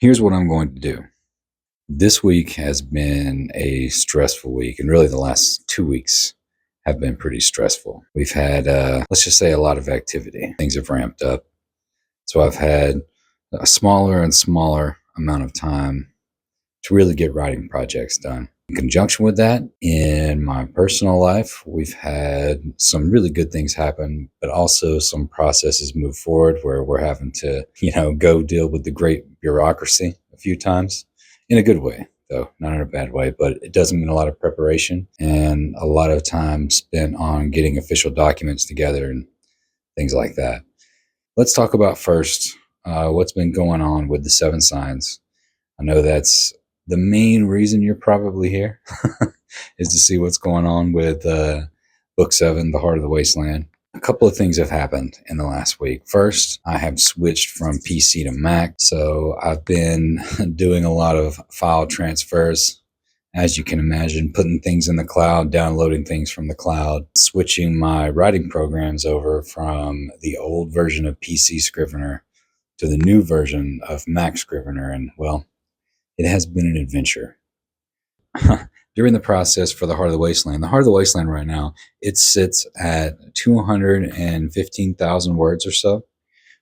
Here's what I'm going to do. This week has been a stressful week, and really the last 2 weeks have been pretty stressful. We've had, let's just say, a lot of activity. Things have ramped up. So I've had a smaller and smaller amount of time to really get writing projects done. In conjunction with that, in my personal life, we've had some really good things happen, but also some processes move forward where we're having to, go deal with the great bureaucracy a few times in a good way, though, not in a bad way, but it does mean a lot of preparation and a lot of time spent on getting official documents together and things like that. Let's talk about first what's been going on with the seven signs. I know that's the main reason you're probably here is to see what's going on with Book 7, The Heart of the Wasteland. A couple of things have happened in the last week. First, I have switched from PC to Mac, so I've been doing a lot of file transfers. As you can imagine, putting things in the cloud, downloading things from the cloud, switching my writing programs over from the old version of PC Scrivener to the new version of Mac Scrivener. And, well, it has been an adventure. During the process for the Heart of the Wasteland right now, it sits at 215,000 words or so.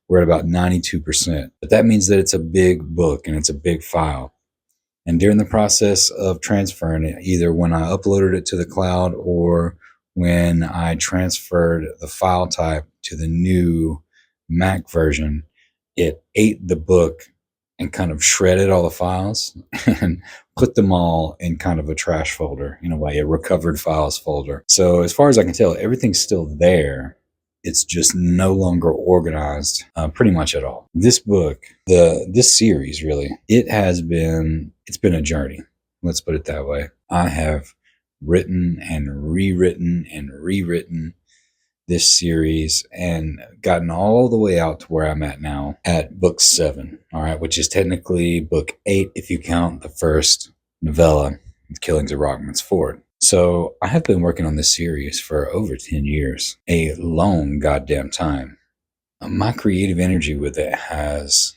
We're at about 92%. But that means that it's a big book and it's a big file. And during the process of transferring it, either when I uploaded it to the cloud or when I transferred the file type to the new Mac version, it ate the book and kind of shredded all the files and put them all in kind of a trash folder, in a way, a recovered files folder. So as far as I can tell, everything's still there. It's just no longer organized pretty much at all. This book, this series really, it's been a journey. Let's put it that way. I have written and rewritten this series and gotten all the way out to where I'm at now at book 7, all right, which is technically book 8 if you count the first novella, The Killings of Rockman's Ford. So I have been working on this series for over 10 years, a long goddamn time. My creative energy with it has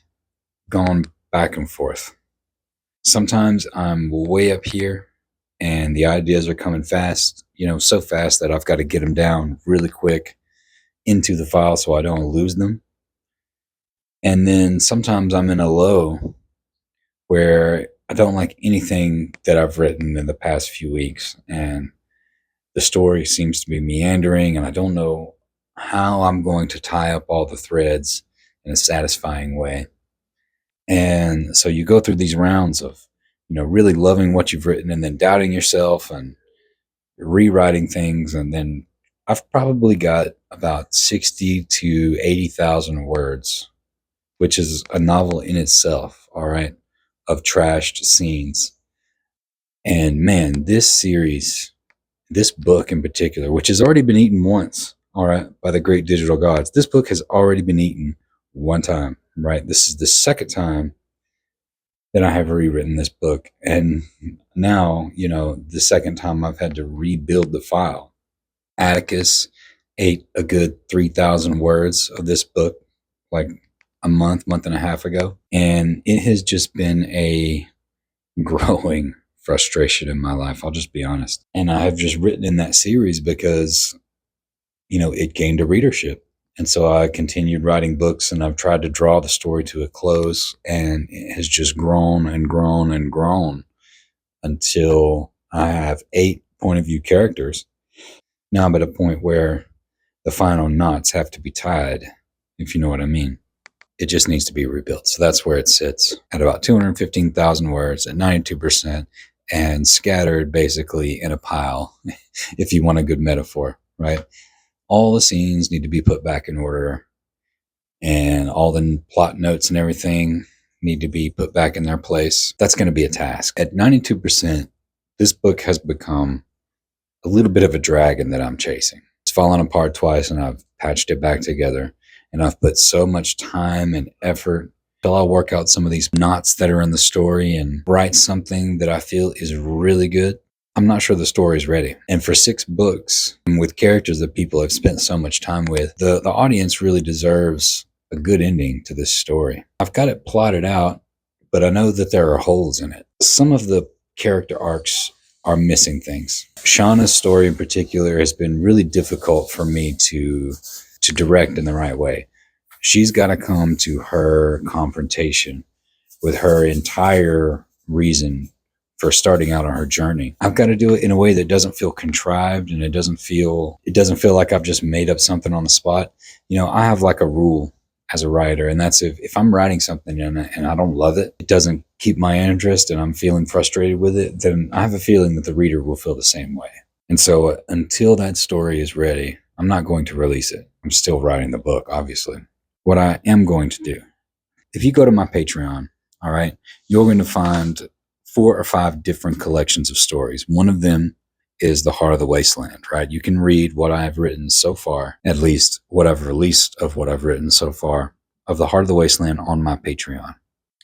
gone back and forth. Sometimes I'm way up here and the ideas are coming fast, so fast that I've got to get them down really quick into the file so I don't lose them. And then sometimes I'm in a low where I don't like anything that I've written in the past few weeks, and the story seems to be meandering, and I don't know how I'm going to tie up all the threads in a satisfying way. And so you go through these rounds of, really loving what you've written and then doubting yourself and rewriting things. And then I've probably got about 60 to 80,000 words, which is a novel in itself, all right, of trashed scenes. And man, this series, this book in particular, which has already been eaten once, all right, by the great digital gods, this book has already been eaten one time, right? This is the second time that I have rewritten this book. And now, the second time I've had to rebuild the file. Atticus ate a good 3,000 words of this book, like a month and a half ago. And it has just been a growing frustration in my life. I'll just be honest. And I have just written in that series because, it gained a readership. And so I continued writing books and I've tried to draw the story to a close, and it has just grown and grown and grown until I have 8 point of view characters. Now I'm at a point where the final knots have to be tied, if you know what I mean. It just needs to be rebuilt. So that's where it sits, at about 215,000 words at 92% and scattered basically in a pile, if you want a good metaphor, right? All the scenes need to be put back in order, and all the plot notes and everything need to be put back in their place. That's going to be a task. At 92%, this book has become a little bit of a dragon that I'm chasing. It's fallen apart twice and I've patched it back together, and I've put so much time and effort till I work out some of these knots that are in the story and write something that I feel is really good. I'm not sure the story's ready. And for 6 books with characters that people have spent so much time with, the audience really deserves a good ending to this story. I've got it plotted out but I know that there are holes in it. Some of the character arcs are missing things. Shauna's story in particular has been really difficult for me to direct in the right way. She's got to come to her confrontation with her entire reason for starting out on her journey. I've got to do it in a way that doesn't feel contrived, and it doesn't feel like I've just made up something on the spot. I have like a rule as a writer, and that's if I'm writing something and I don't love it, it doesn't keep my interest, and I'm feeling frustrated with it, then I have a feeling that the reader will feel the same way. And so until that story is ready, I'm not going to release it. I'm still writing the book, obviously. What I am going to do, if you go to my Patreon, all right, you're going to find 4 or 5 different collections of stories. One of them is The Heart of the Wasteland, right? You can read what I've written so far, at least what I've released of what I've written so far of The Heart of the Wasteland on my Patreon.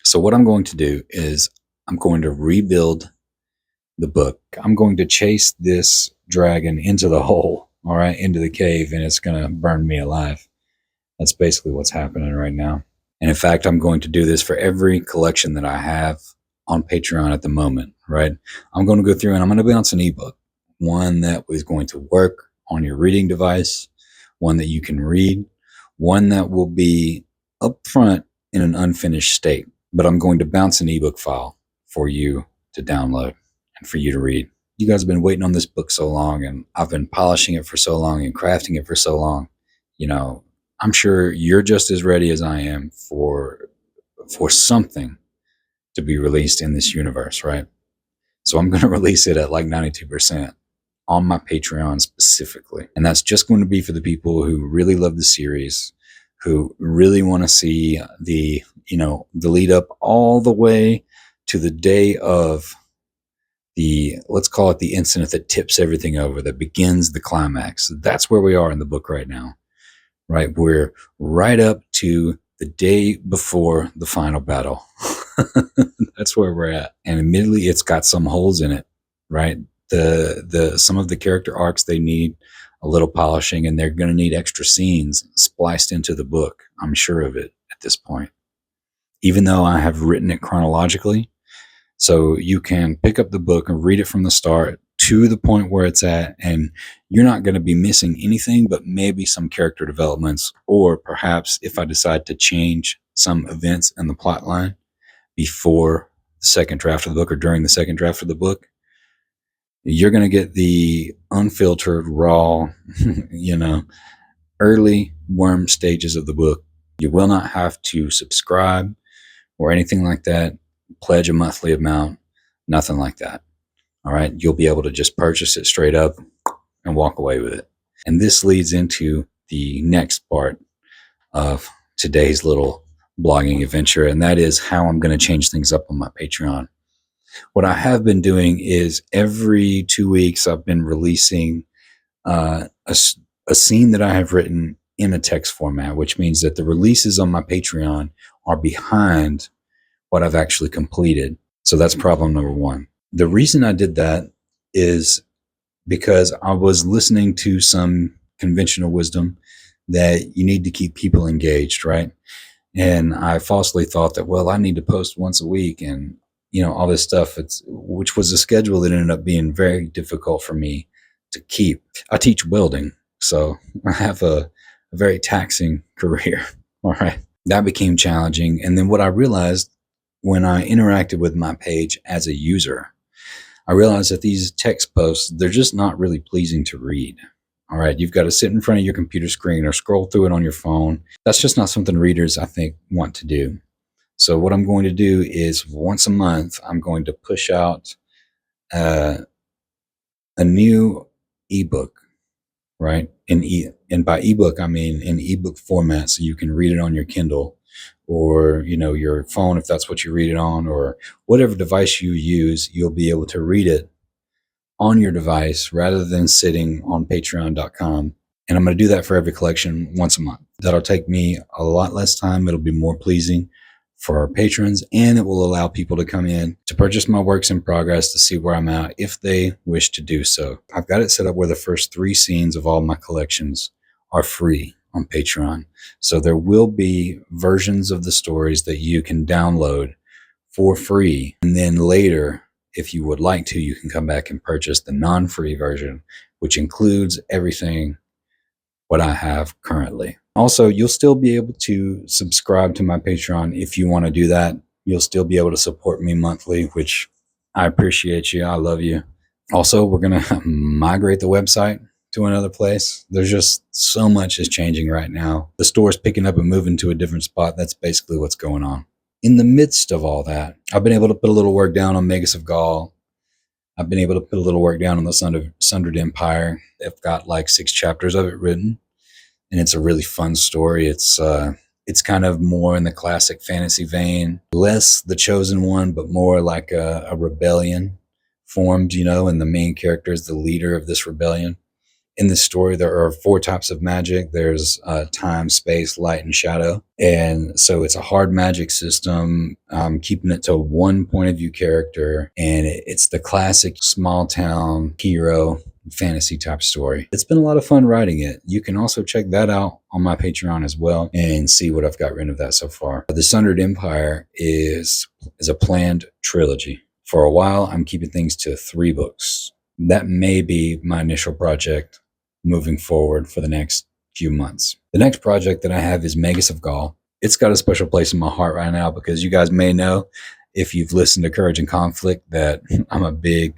So what I'm going to do is I'm going to rebuild the book. I'm going to chase this dragon into the hole, all right, into the cave, and it's going to burn me alive. That's basically what's happening right now. And in fact, I'm going to do this for every collection that I have on Patreon at the moment, right? I'm going to go through and I'm going to bounce an ebook, one that is going to work on your reading device, one that you can read, one that will be up front in an unfinished state. But I'm going to bounce an ebook file for you to download and for you to read. You guys have been waiting on this book so long, and I've been polishing it for so long and crafting it for so long. I'm sure you're just as ready as I am for something to be released in this universe, right? So I'm going to release it at like 92% on my Patreon specifically. And that's just going to be for the people who really love the series, who really want to see the lead up all the way to the day of let's call it the incident that tips everything over, that begins the climax. That's where we are in the book right now. Right? We're right up to the day before the final battle. That's where we're at. And admittedly, it's got some holes in it, right? Some of the character arcs, they need a little polishing, and they're going to need extra scenes spliced into the book. I'm sure of it at this point. Even though I have written it chronologically, so you can pick up the book and read it from the start to the point where it's at, and you're not going to be missing anything but maybe some character developments, or perhaps if I decide to change some events in the plot line before the second draft of the book or during the second draft of the book, you're going to get the unfiltered, raw, early worm stages of the book. You will not have to subscribe or anything like that, pledge a monthly amount, nothing like that. All right. You'll be able to just purchase it straight up and walk away with it. And this leads into the next part of today's little blogging adventure. And that is how I'm going to change things up on my Patreon. What I have been doing is every 2 weeks, I've been releasing a scene that I have written in a text format, which means that the releases on my Patreon are behind what I've actually completed. So that's problem number one. The reason I did that is because I was listening to some conventional wisdom that you need to keep people engaged, right? And I falsely thought that, well, I need to post once a week and, all this stuff, which was a schedule that ended up being very difficult for me to keep. I teach welding, so I have a very taxing career, all right? That became challenging. And then what I realized when I interacted with my page as a user, I realized that these text posts, they're just not really pleasing to read. All right. You've got to sit in front of your computer screen or scroll through it on your phone. That's just not something readers, I think, want to do. So what I'm going to do is once a month, I'm going to push out a new ebook, right? And by ebook, I mean in ebook format, so you can read it on your Kindle or, your phone, if that's what you read it on, or whatever device you use, you'll be able to read it on your device rather than sitting on patreon.com. And I'm going to do that for every collection once a month. That'll take me a lot less time. It'll be more pleasing for our patrons, and it will allow people to come in to purchase my works in progress to see where I'm at if they wish to do so. I've got it set up where the first 3 scenes of all my collections are free on Patreon. So there will be versions of the stories that you can download for free. And then later, if you would like to, you can come back and purchase the non-free version, which includes everything what I have currently. Also, you'll still be able to subscribe to my Patreon if you want to do that. You'll still be able to support me monthly, which I appreciate you. I love you. Also, we're going to migrate the website to another place. There's just so much is changing right now. The store's picking up and moving to a different spot. That's basically what's going on. In the midst of all that, I've been able to put a little work down on Magus of Gaul. I've been able to put a little work down on the Sundered Empire. I've got like 6 chapters of it written, and it's a really fun story. It's kind of more in the classic fantasy vein, less the chosen one, but more like a rebellion formed, and the main character is the leader of this rebellion. In this story, there are 4 types of magic. There's time, space, light, and shadow. And so it's a hard magic system, keeping it to one point of view character. And it's the classic small town hero fantasy type story. It's been a lot of fun writing it. You can also check that out on my Patreon as well and see what I've got written of that so far. The Sundered Empire is a planned trilogy. For a while, I'm keeping things to 3 books. That may be my initial project moving forward for the next few months. The next project that I have is Magus of Gaul. It's got a special place in my heart right now because you guys may know, if you've listened to Courage and Conflict, that I'm a big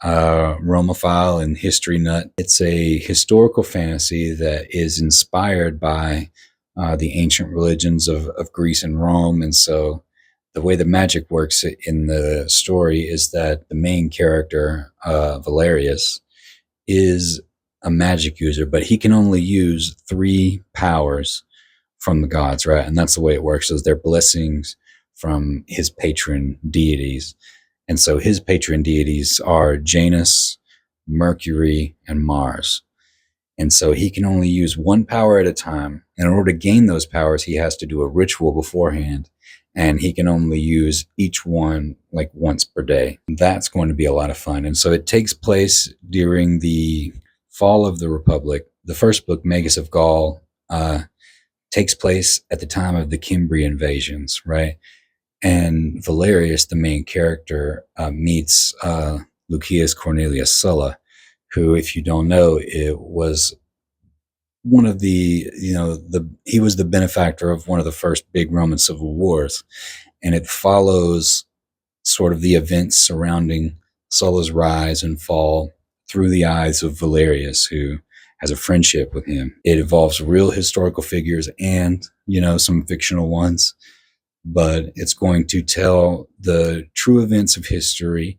Romophile and history nut. It's a historical fantasy that is inspired by the ancient religions of Greece and Rome. And so the way the magic works in the story is that the main character, Valerius, is a magic user, but he can only use 3 powers from the gods, right? And that's the way it works, is they're blessings from his patron deities. And so his patron deities are Janus, Mercury, and Mars. And so he can only use 1 power at a time. And in order to gain those powers, he has to do a ritual beforehand. And he can only use each one like once per day. That's going to be a lot of fun. And so it takes place during the fall of the Republic. The first book, Magus of Gaul, takes place at the time of the Cimbri invasions, right? And Valerius, the main character, meets Lucius Cornelius Sulla, who, if you don't know, it was one of he was the benefactor of one of the first big Roman civil wars. And it follows sort of the events surrounding Sulla's rise and fall through the eyes of Valerius, who has a friendship with him. It involves real historical figures and, some fictional ones, but it's going to tell the true events of history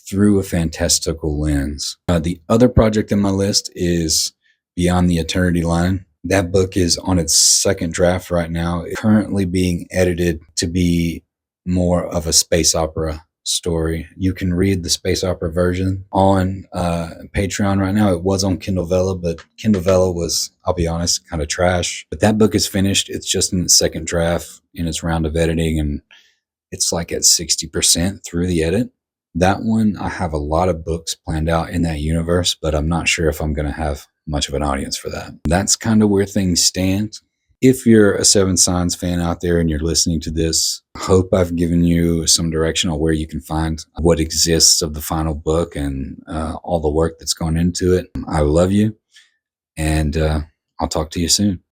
through a fantastical lens. The other project in my list is Beyond the Eternity Line. That book is on its 2nd draft right now. It's currently being edited to be more of a space opera story. You can read the space opera version on Patreon right now. It was on Kindle Vella, but Kindle Vella was, I'll be honest, kind of trash. But that book is finished. It's just in its 2nd draft in its round of editing, and it's like at 60% through the edit. That one, I have a lot of books planned out in that universe, but I'm not sure if I'm going to have much of an audience for that. That's kind of where things stand. If you're a Seven Signs fan out there and you're listening to this, I hope I've given you some direction on where you can find what exists of the final book and all the work that's gone into it. I love you, and I'll talk to you soon.